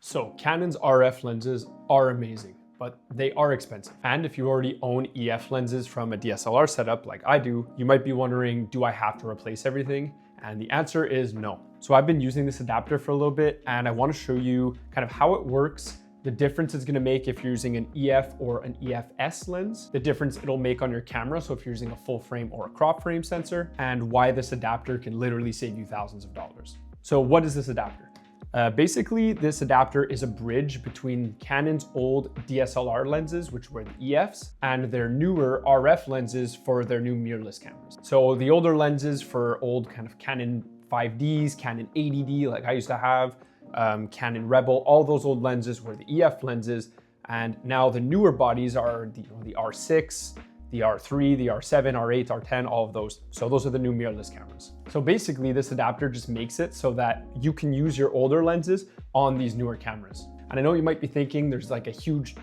So Canon's RF lenses are amazing, but they are expensive. And if you already own EF lenses from a DSLR setup like I do, you might be wondering, do I have to replace everything? And the answer is no. So I've been using this adapter for a little bit, and I want to show you kind of how it works, the difference it's going to make if you're using an EF or an EFS lens, the difference it'll make on your camera, so if you're using a full frame or a crop frame sensor, and why this adapter can literally save you thousands of dollars. So what is this adapter? Basically, this adapter is a bridge between Canon's old DSLR lenses, which were the EFs, and their newer RF lenses for their new mirrorless cameras. So the older lenses for old kind of Canon 5Ds, Canon 80D, like I used to have, Canon Rebel, all those old lenses were the EF lenses. And now the newer bodies are the R6, the R3, the R7, R8, R10, all of those. So those are the new mirrorless cameras. So basically this adapter just makes it so that you can use your older lenses on these newer cameras. And I know you might be thinking there's like a huge,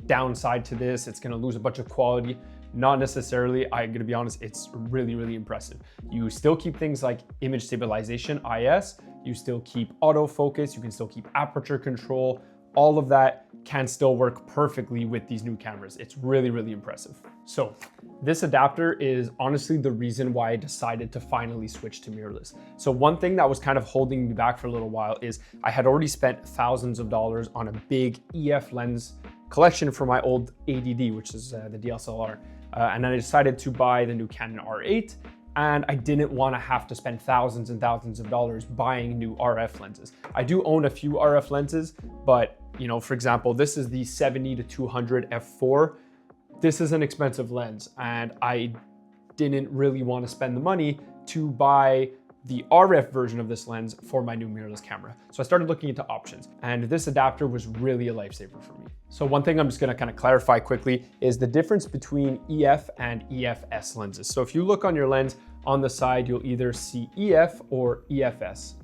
downside to this. It's gonna lose a bunch of quality. Not necessarily. I'm gonna be honest, it's really, really impressive. You still keep things like image stabilization, IS, you still keep autofocus, you can still keep aperture control. All of that can still work perfectly with these new cameras. It's really, really impressive. So this adapter is honestly the reason why I decided to finally switch to mirrorless. So one thing that was kind of holding me back for a little while is I had already spent thousands of dollars on a big EF lens collection for my old ADD, which is the DSLR. And then I decided to buy the new Canon R8, and I didn't want to have to spend thousands and thousands of dollars buying new RF lenses. I do own a few RF lenses, but for example, this is the 70-200 f4. This is an expensive lens, and I didn't really want to spend the money to buy the RF version of this lens for my new mirrorless camera. So I started looking into options, and this adapter was really a lifesaver for me. So one thing I'm just gonna kind of clarify quickly is the difference between EF and EFS lenses. So if you look on your lens, on the side, you'll either see EF or EFS.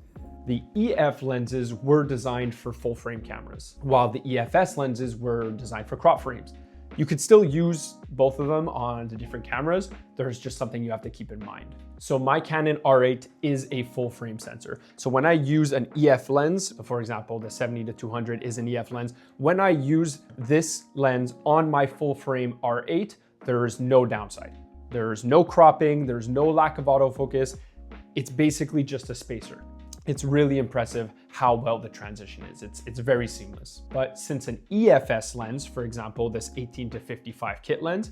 The EF lenses were designed for full frame cameras, while the EFS lenses were designed for crop frames. You could still use both of them on the different cameras. There's just something you have to keep in mind. So my Canon R8 is a full frame sensor. So when I use an EF lens, for example, the 70-200 is an EF lens. When I use this lens on my full frame R8, there is no downside. There's no cropping, there's no lack of autofocus. It's basically just a spacer. It's really impressive how well the transition is. It's very seamless. But since an EFS lens, for example, this 18-55 kit lens,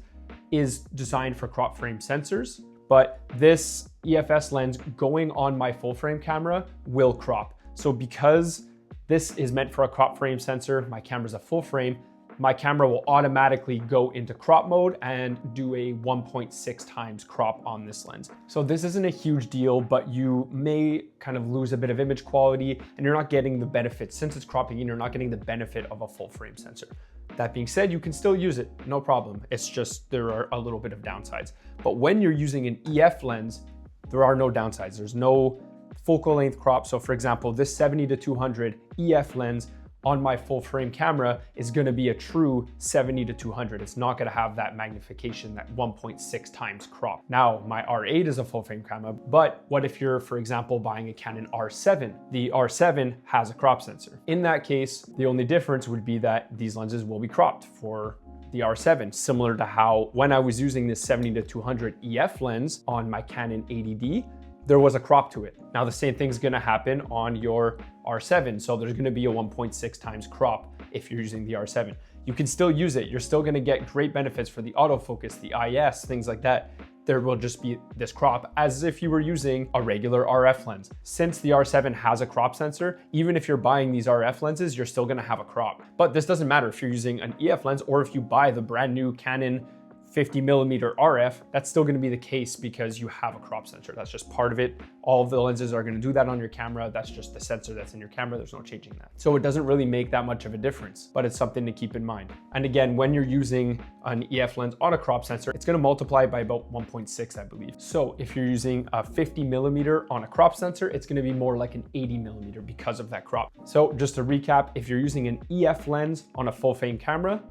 is designed for crop frame sensors, but this EFS lens going on my full frame camera will crop. So because this is meant for a crop frame sensor, my camera's a full frame, my camera will automatically go into crop mode and do a 1.6 times crop on this lens. So this isn't a huge deal, but you may kind of lose a bit of image quality and you're not getting the benefit. Since it's cropping in, you're not getting the benefit of a full frame sensor. That being said, you can still use it, no problem. It's just there are a little bit of downsides. But when you're using an EF lens, there are no downsides. There's no focal length crop. So for example, this 70-200 EF lens on my full frame camera is gonna be a true 70-200. It's not gonna have that magnification, that 1.6 times crop. Now, my R8 is a full frame camera, but what if you're, for example, buying a Canon R7? The R7 has a crop sensor. In that case, the only difference would be that these lenses will be cropped for the R7, similar to how when I was using this 70-200 EF lens on my Canon 80D, there was a crop to it. Now the same thing's gonna happen on your R7. So there's gonna be a 1.6 times crop if you're using the R7. You can still use it. You're still gonna get great benefits for the autofocus, the IS, things like that. There will just be this crop as if you were using a regular RF lens. Since the R7 has a crop sensor, even if you're buying these RF lenses, you're still gonna have a crop. But this doesn't matter if you're using an EF lens or if you buy the brand new Canon 50mm RF, that's still gonna be the case because you have a crop sensor. That's just part of it. All of the lenses are gonna do that on your camera. That's just the sensor that's in your camera. There's no changing that. So it doesn't really make that much of a difference, but it's something to keep in mind. And again, when you're using an EF lens on a crop sensor, it's gonna multiply by about 1.6, I believe. So if you're using a 50mm on a crop sensor, it's gonna be more like an 80mm because of that crop. So just to recap, if you're using an EF lens on a full frame camera,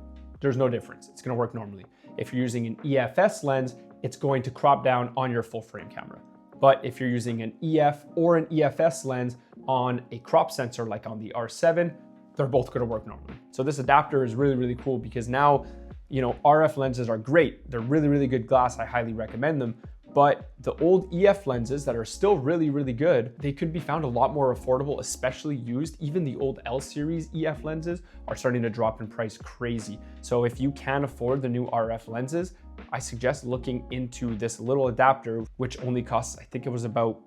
there's no difference. It's gonna work normally. If you're using an EFS lens, it's going to crop down on your full frame camera. But if you're using an EF or an EFS lens on a crop sensor like on the R7, they're both gonna work normally. So this adapter is really, really cool because now, you know, RF lenses are great. They're really, really good glass. I highly recommend them. But the old EF lenses that are still really, really good, they could be found a lot more affordable, especially used. Even the old L series EF lenses are starting to drop in price crazy. So if you can afford the new RF lenses, I suggest looking into this little adapter, which only costs, I think it was about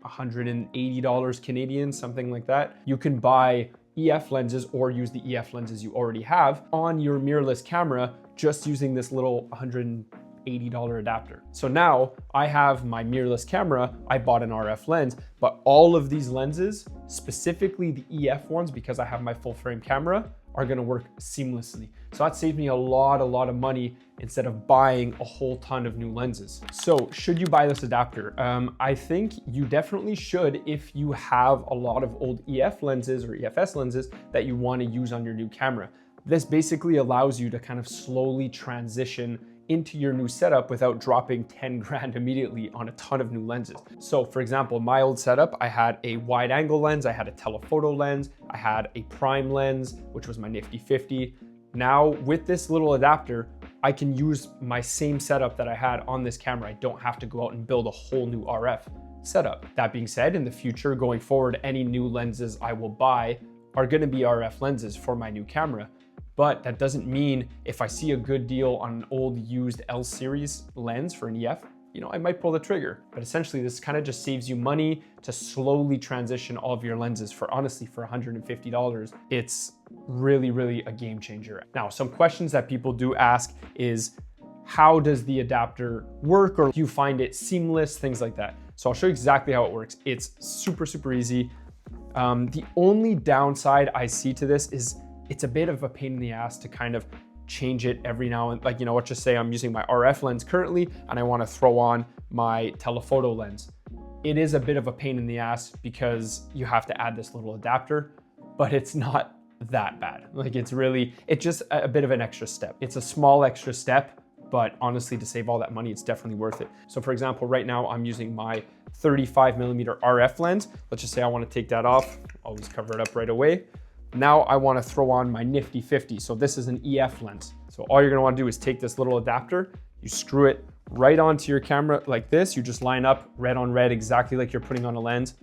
$180 Canadian, something like that. You can buy EF lenses or use the EF lenses you already have on your mirrorless camera just using this little $180 adapter. So now I have my mirrorless camera, I bought an RF lens, but all of these lenses, specifically the EF ones, because I have my full frame camera, are gonna work seamlessly. So that saved me a lot of money instead of buying a whole ton of new lenses. So should you buy this adapter? I think you definitely should if you have a lot of old EF lenses or EFS lenses that you wanna use on your new camera. This basically allows you to kind of slowly transition into your new setup without dropping 10 grand immediately on a ton of new lenses. So for example, my old setup, I had a wide angle lens, I had a telephoto lens, I had a prime lens, which was my nifty 50. Now with this little adapter, I can use my same setup that I had on this camera. I don't have to go out and build a whole new RF setup. That being said, in the future, going forward, any new lenses I will buy are gonna be RF lenses for my new camera. But that doesn't mean if I see a good deal on an old used L series lens for an EF, you know, I might pull the trigger. But essentially this kind of just saves you money to slowly transition all of your lenses for honestly, for $150. It's really, really a game changer. Now, some questions that people do ask is, how does the adapter work? Or do you find it seamless? Things like that. So I'll show you exactly how it works. It's super, super easy. The only downside I see to this is it's a bit of a pain in the ass to kind of change it every now and like, you know, let's just say I'm using my RF lens currently and I want to throw on my telephoto lens. It is a bit of a pain in the ass because you have to add this little adapter, but it's not that bad. Like it's just a bit of an extra step. It's a small extra step, but honestly, to save all that money, it's definitely worth it. So for example, right now I'm using my 35mm RF lens. Let's just say I want to take that off. Always cover it up right away. Now I want to throw on my nifty 50. So this is an EF lens. So all you're going to want to do is take this little adapter, you screw it right onto your camera like this. You just line up red on red, exactly like you're putting on a lens.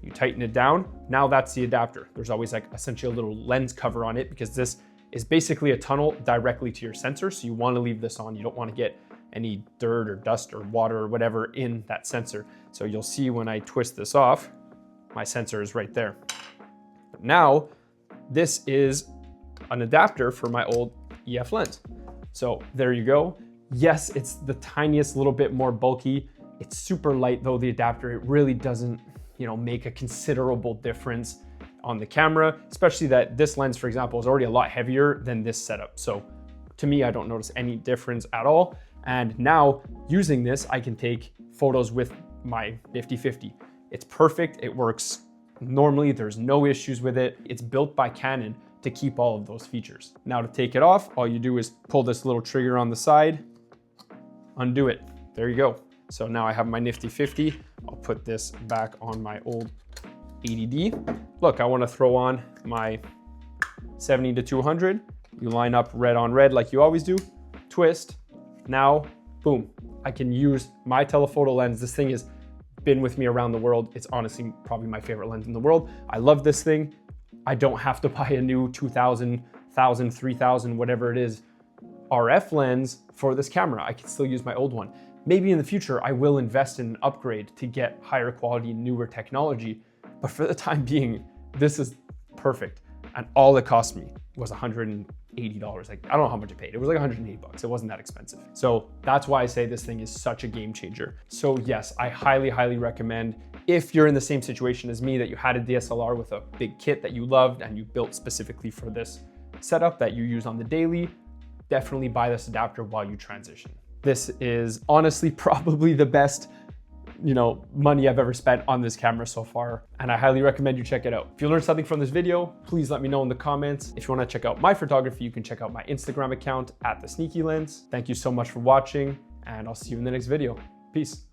You tighten it down. Now that's the adapter. There's always like essentially a little lens cover on it because this is basically a tunnel directly to your sensor. So you want to leave this on. You don't want to get any dirt or dust or water or whatever in that sensor. So you'll see when I twist this off, my sensor is right there. But now, this is an adapter for my old EF lens. So there you go. Yes, it's the tiniest little bit more bulky. It's super light though, the adapter. It really doesn't, you know, make a considerable difference on the camera, especially that this lens, for example, is already a lot heavier than this setup. So to me, I don't notice any difference at all. And now using this, I can take photos with my nifty 50. It's perfect. It works normally, there's no issues with it. It's built by Canon to keep all of those features. Now to take it off, all you do is pull this little trigger on the side, undo it. There you go. So now I have my nifty 50. I'll put this back on my old 80D. Look, I want to throw on my 70-200. You line up red on red like you always do, twist. Now, boom, I can use my telephoto lens. This thing has been with me around the world. It's honestly probably my favorite lens in the world. I love this thing. I don't have to buy a new 2000, 1000, 3000, whatever it is, RF lens for this camera. I can still use my old one. Maybe in the future, I will invest in an upgrade to get higher quality, newer technology. But for the time being, this is perfect. And all it cost me was $180. Like, I don't know how much I paid. It was like 180 bucks. It wasn't that expensive. So that's why I say this thing is such a game changer. So yes, I highly, highly recommend, if you're in the same situation as me, that you had a DSLR with a big kit that you loved and you built specifically for this setup that you use on the daily, definitely buy this adapter while you transition. This is honestly probably the best, you know, money I've ever spent on this camera so far, and I highly recommend you check it out. If you learned something from this video, please let me know in the comments. If you want to check out my photography, you can check out my Instagram account @thesneakylens. Thank you so much for watching, and I'll see you in the next video. Peace.